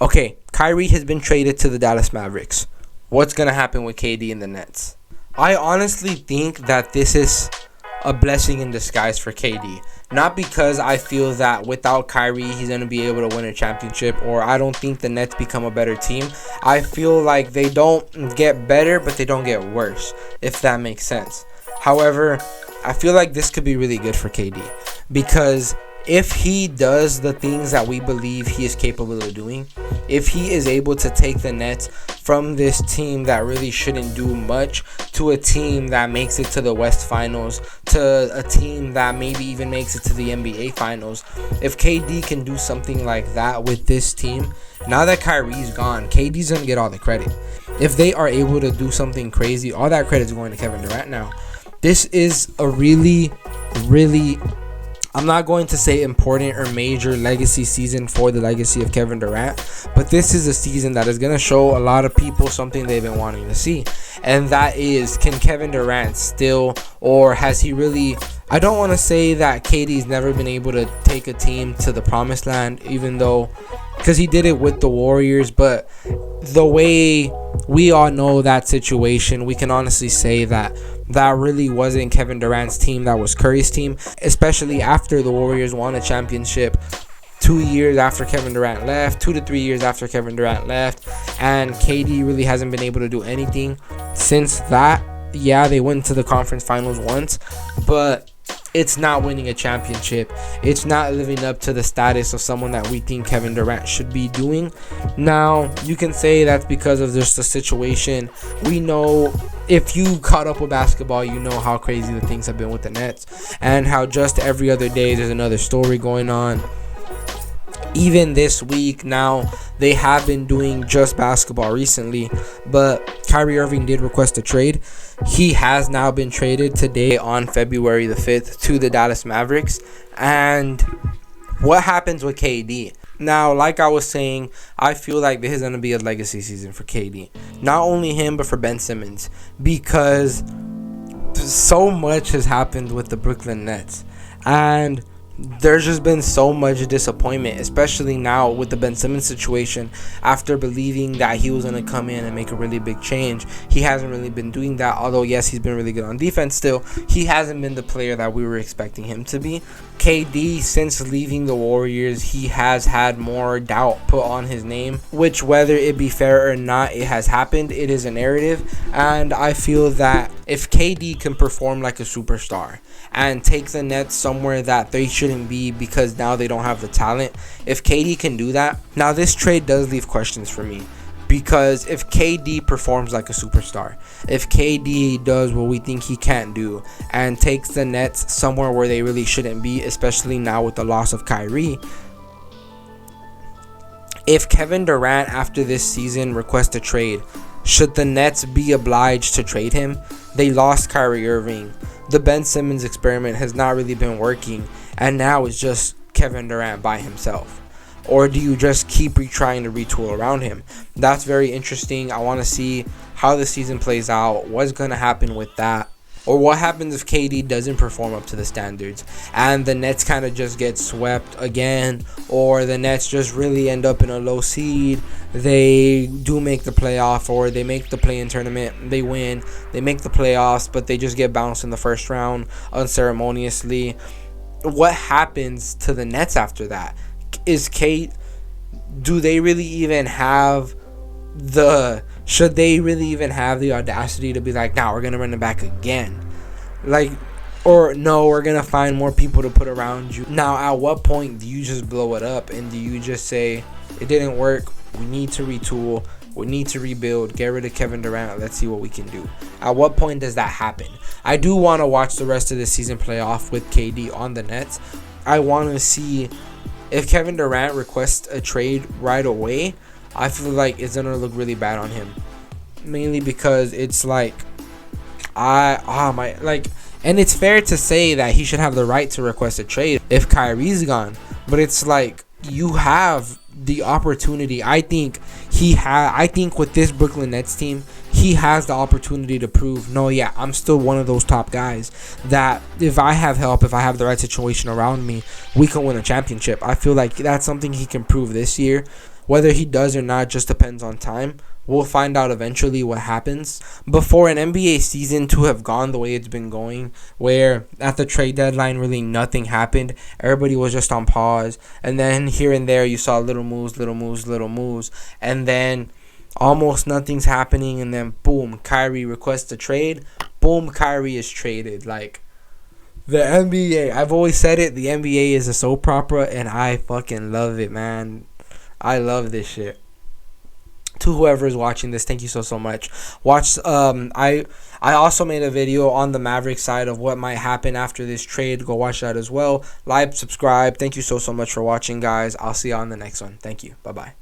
Okay, Kyrie has been traded to the Dallas Mavericks. What's going to happen with KD and the Nets? I honestly think that this is a blessing in disguise for KD. Not because I feel that without Kyrie he's going to be able to win a championship, or I don't think the Nets become a better team. I feel like they don't get better, but they don't get worse, if that makes sense. However, I feel like this could be really good for KD, because if he does the things that we believe he is capable of doing, if he is able to take the Nets from this team that really shouldn't do much to a team that makes it to the West Finals, to a team that maybe even makes it to the NBA Finals, if KD can do something like that with this team, now that Kyrie's gone, KD's going to get all the credit. If they are able to do something crazy, all that credit is going to Kevin Durant now. This is a really, I'm not going to say important or major legacy season for the legacy of Kevin Durant, but this is a season that is going to show a lot of people something they've been wanting to see. And that is, can Kevin Durant still, or has he really, I don't want to say that KD's never been able to take a team to the promised land, even though, because he did it with the Warriors, but the way we all know that situation, we can honestly say that that really wasn't Kevin Durant's team. That was Curry's team, especially after the Warriors won a championship 2 years after Kevin Durant left, 2 to 3 years after Kevin Durant left, and KD really hasn't been able to do anything since that. Yeah, they went to the conference finals once, but it's not winning a championship. It's not living up to the status of someone that we think Kevin Durant should be doing. Now, you can say that's because of just the situation. We know, if you caught up with basketball, you know how crazy the things have been with the Nets, and how just every other day there's another story going on. Even this week now, they have been doing just basketball recently, but Kyrie Irving did request a trade. He has now been traded today on February the 5th to the Dallas Mavericks. And what happens with KD? Now, like I was saying, I feel like this is going to be a legacy season for KD. Not only him, but for Ben Simmons, because so much has happened with the Brooklyn Nets. And there's just been so much disappointment, especially now with the Ben Simmons situation. After believing that he was going to come in and make a really big change, he hasn't really been doing that. Although, yes, he's been really good on defense still, he hasn't been the player that we were expecting him to be. KD, since leaving the Warriors, he has had more doubt put on his name, which, whether it be fair or not, it has happened. It is a narrative, and I feel that if KD can perform like a superstar and take the Nets somewhere that they shouldn't be because now they don't have the talent, if KD can do that, now this trade does leave questions for me. Because if KD performs like a superstar, if KD does what we think he can't do and takes the Nets somewhere where they really shouldn't be, especially now with the loss of Kyrie, if Kevin Durant after this season requests a trade, should the Nets be obliged to trade him? They lost Kyrie Irving. The Ben Simmons experiment has not really been working, and now it's just Kevin Durant by himself. Or do you just keep trying to retool around him? That's very interesting. I want to see how the season plays out, what's going to happen with that, or what happens if KD doesn't perform up to the standards and the Nets kind of just get swept again, or the Nets just really end up in a low seed. They do make the playoff, or they make the play-in tournament, they win, they make the playoffs, but they just get bounced in the first round unceremoniously. What happens to the Nets after that? Do they really even have should they really even have the audacity to be like, nah, we're gonna run it back again? Like, or no, we're gonna find more people to put around you. Now, at what point do you just blow it up and do you just say, it didn't work, we need to retool, we need to rebuild, get rid of Kevin Durant, let's see what we can do? At what point does that happen? I do want to watch the rest of the season play off with KD on the Nets. I want to see if Kevin Durant requests a trade right away. I feel like it's going to look really bad on him. Mainly because it's like, and it's fair to say that he should have the right to request a trade if Kyrie's gone. But it's like, you have the opportunity. I think with this Brooklyn Nets team, he has the opportunity to prove, no, yeah, I'm still one of those top guys that if I have help, if I have the right situation around me, we can win a championship. I feel like that's something he can prove this year. Whether he does or not just depends on time. We'll find out eventually what happens. Before an NBA season to have gone the way it's been going, where at the trade deadline really nothing happened, everybody was just on pause, and then here and there you saw little moves, and then almost nothing's happening, and then boom, Kyrie requests a trade, boom, Kyrie is traded. Like, the NBA, I've always said it, the NBA is a soap opera, and I fucking love it, man. I love this shit. To whoever is watching this, thank you so much. I also made a video on the Mavericks side of what might happen after this trade. Go watch that as well. Like, subscribe. Thank you so much for watching, guys. I'll see you on the next one. Thank you. Bye-bye.